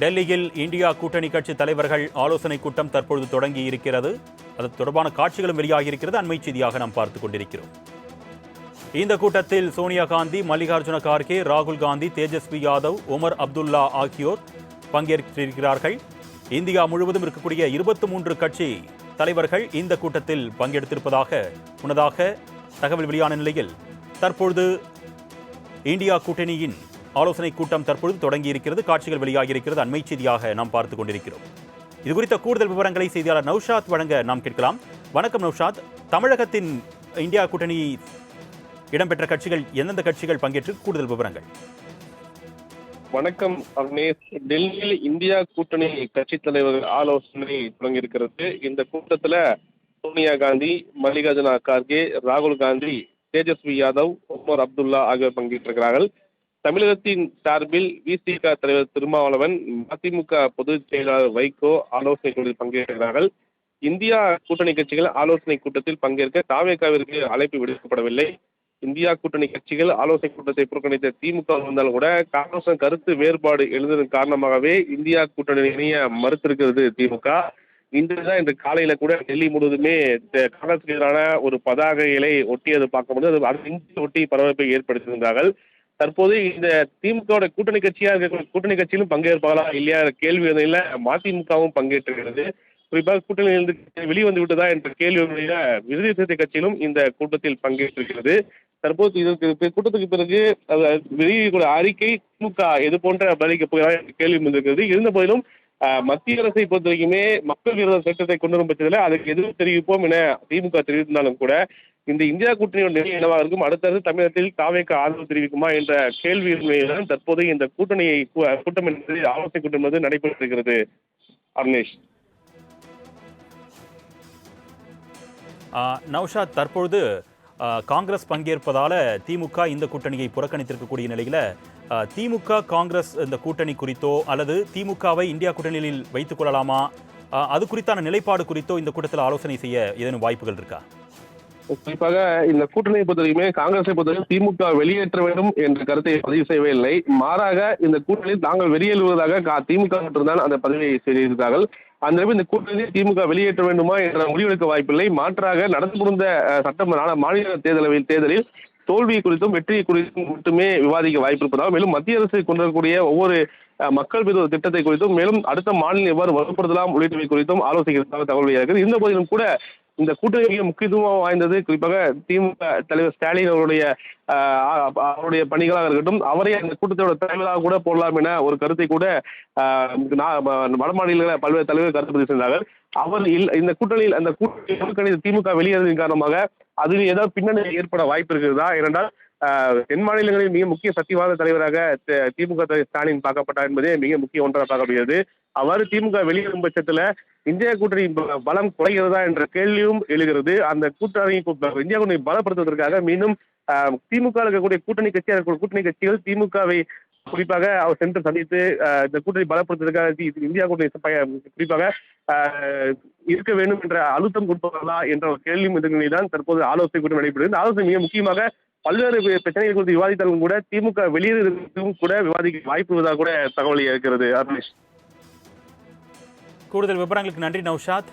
டெல்லியில் இந்தியா கூட்டணி கட்சி தலைவர்கள் ஆலோசனை கூட்டம் தற்பொழுது தொடங்கி இருக்கிறது. அது தொடர்பான காட்சிகளும் வெளியாகியிருக்கிறது. அண்மை செய்தியாக நாம் பார்த்துக் கொண்டிருக்கிறோம். இந்த கூட்டத்தில் சோனியா காந்தி, மல்லிகார்ஜுன கார்கே, ராகுல் காந்தி, தேஜஸ்வி யாதவ், உமர் அப்துல்லா ஆகியோர் பங்கேற்றிருக்கிறார்கள். இந்தியா முழுவதும் இருக்கக்கூடிய 23 கட்சி தலைவர்கள் இந்த கூட்டத்தில் பங்கெடுத்திருப்பதாக முன்னதாக தகவல் வெளியான நிலையில் தற்பொழுது இந்தியா கூட்டணியின் ஆலோசனை கூட்டம் தற்பொழுது தொடங்கி இருக்கிறது. காட்சிகள் வெளியாகியிருக்கிறது. அண்மை செய்தியாக நாம் பார்த்துக் கொண்டிருக்கிறோம். இது குறித்த கூடுதல் விவரங்களை செய்தியாளர் நௌஷாத் வழங்க நாம் கேட்கலாம். வணக்கம் நௌஷாத். தமிழகத்தின் இந்தியா கூட்டணி இடம்பெற்ற கட்சிகள் எந்தெந்த கட்சிகள் பங்கேற்று கூடுதல் விவரங்கள்? வணக்கம் அர்னேஷ். டெல்லியில் இந்தியா கூட்டணி கட்சி தலைவர்கள் ஆலோசனை தொடங்கியிருக்கிறது. இந்த கூட்டத்துல சோனியா காந்தி, மல்லிகார்ஜுன கார்கே, ராகுல் காந்தி, தேஜஸ்வி யாதவ், உமர் அப்துல்லா ஆகியோர் பங்கேற்றிருக்கிறார்கள். தமிழகத்தின் சார்பில் விசிக தலைவர் திருமாவளவன், மதிமுக பொதுச் செயலாளர் வைகோ ஆலோசனை கூட்டத்தில் பங்கேற்கிறார்கள். இந்தியா கூட்டணி கட்சிகள் ஆலோசனை கூட்டத்தில் பங்கேற்க தாவேகாவிற்கு அழைப்பு விடுக்கப்படவில்லை. இந்தியா கூட்டணி கட்சிகள் ஆலோசனை கூட்டத்தை புறக்கணித்த திமுக வந்தாலும் கூட காங்கிரஸ் கருத்து வேறுபாடு எழுந்ததன் காரணமாகவே இந்தியா கூட்டணி இணைய மறுத்திருக்கிறது திமுக. இன்று காலையில கூட டெல்லி முழுவதுமே காங்கிரசுக்கு எதிரான ஒரு பதாகைகளை ஒட்டியது பார்க்கும்போது அது ஒட்டி பரபரப்பை ஏற்படுத்தியிருந்தார்கள். தற்போது இந்த திமுக கூட்டணி கட்சியா இருக்க கூட்டணி கட்சியிலும் பங்கேற்பாங்களா இல்லையா கேள்வி இல்ல, மதிமுகவும் பங்கேற்றுகிறது. குறிப்பாக கூட்டணியிலிருந்து வெளிவந்து விட்டதா என்ற கேள்வியுடைய விடுதலை சிறுத்தை கட்சியிலும் இந்த கூட்டத்தில் பங்கேற்றிருக்கிறது. தற்போது இதற்கு கூட்டத்துக்கு பிறகு வெளியிடக்கூடிய அறிக்கை திமுக எது போன்ற பதிலளிக்க போகிறார் என்ற கேள்வி வந்திருக்கிறது. இருந்த போதிலும் மத்திய அரசை பொறுத்த வரைக்குமே மக்கள் விரோத சட்டத்தை கொண்டு வரும் பட்சத்தில் அதுக்கு எதிர்ப்பு தெரிவிப்போம் என திமுக தெரிவித்திருந்தாலும் கூட இந்த இந்தியா கூட்டணியோட நிலை என்னவாக இருக்கும், அடுத்தடுத்து தமிழகத்தில் தாவேக ஆதரவு தெரிவிக்குமா என்ற கேள்வியுடன் தற்போது இந்த கூட்டணியை கூட்டம் என்பது ஆலோசனை கூட்டம் என்பது நடைபெற்றிருக்கிறது. அர்னேஷ். நௌஷாத், தற்பொழுது காங்கிரஸ் பங்கேற்பதால திமுக இந்த கூட்டணியை புறக்கணித்திருக்கக்கூடிய நிலையில திமுக காங்கிரஸ் இந்த கூட்டணி குறித்தோ அல்லது திமுகவை இந்தியா கூட்டணியில் வைத்துக் கொள்ளலாமா, அது குறித்தான நிலைப்பாடு குறித்தோ இந்த கூட்டத்தில் ஆலோசனை செய்ய ஏதேனும் வாய்ப்புகள் இருக்கா? குறிப்பாக இந்த கூட்டணியை பொறுத்தவரைக்குமே காங்கிரஸை பொறுத்தவரை திமுக வெளியேற்ற வேண்டும் என்ற கருத்தை பதிவு செய்யவே இல்லை. மாறாக இந்த கூட்டணியில் தாங்கள் வெளியேறுவதாக திமுக மட்டும்தான் அந்த பதிவை செய்திருக்கிறார்கள். அந்த இந்த கூட்டணியில் திமுக வெளியேற்ற வேண்டுமா என்ற முடிவெடுக்க வாய்ப்பில்லை. மாற்றாக நடந்து முடிந்த சட்டமன்ற மாநில தேர்தலில் தோல்வி குறித்தும் வெற்றி குறித்தும் மட்டுமே விவாதிக்க வாய்ப்பு இருப்பதால், மேலும் மத்திய அரசு கொண்டிருக்கக்கூடிய ஒவ்வொரு மக்கள் விரோத திட்டத்தை குறித்தும், மேலும் அடுத்த மாநிலம் எவ்வாறு வலுப்படுத்தலாம் உள்ளிட்டவை குறித்தும் ஆலோசிக்கிறதாக தகவல் வெளியாகிறது. இருந்த போதிலும் கூட இந்த கூட்டணி மிக முக்கியத்துவம் வாய்ந்தது. குறிப்பாக திமுக தலைவர் ஸ்டாலின் அவருடைய பணிகளாக இருக்கட்டும், அவரை அந்த கூட்டத்தோட தலைவராக கூட போடலாம் என ஒரு கருத்தை கூட வட மாநில பல்வேறு தலைவர் கருத்து பதிவு செய்தார்கள். அவர் இந்த கூட்டணியில் அந்த கூட்டணி திமுக வெளியேறதின் காரணமாக அதில் ஏதாவது பின்னணி ஏற்பட வாய்ப்பு இருக்கிறதா? ஏனென்றால் தென் மாநிலங்களில் மிக முக்கிய சக்திவாத தலைவராக திமுக ஸ்டாலின் பார்க்கப்பட்டார் என்பதே மிக முக்கிய ஒன்றாக பார்க்கப்படுகிறது. அவ்வாறு திமுக வெளியேறும் பட்சத்துல இந்தியா கூட்டணி பலம் குறைகிறதா என்ற கேள்வியும் எழுகிறது. அந்த கூட்டணி இந்தியா கூட்டணி பலப்படுத்துவதற்காக மீண்டும் திமுக இருக்கக்கூடிய கூட்டணி கட்சிகள் திமுகவை குறிப்பாக அவர் சென்று சந்தித்து இந்த கூட்டணி பலப்படுத்துவதற்காக இந்தியா கூட்டணி குறிப்பாக இருக்க வேண்டும் என்ற அழுத்தம் கொடுப்பார்களா என்ற ஒரு கேள்வியும் எதிர்தான் தற்போது ஆலோசனை கூட்டம் நடைபெறுகிறது. ஆலோசனை மிக முக்கியமாக பல்வேறு பிரச்சனைகள் குறித்து விவாதித்தாலும் கூட திமுக வெளியேறுவதற்கும் கூட விவாதிக்க வாய்ப்பு உள்ளதாக கூட தகவல் இருக்கிறது. அர்னேஷ். கூடுதல் விவரங்களுக்கு நன்றி நௌஷாத்.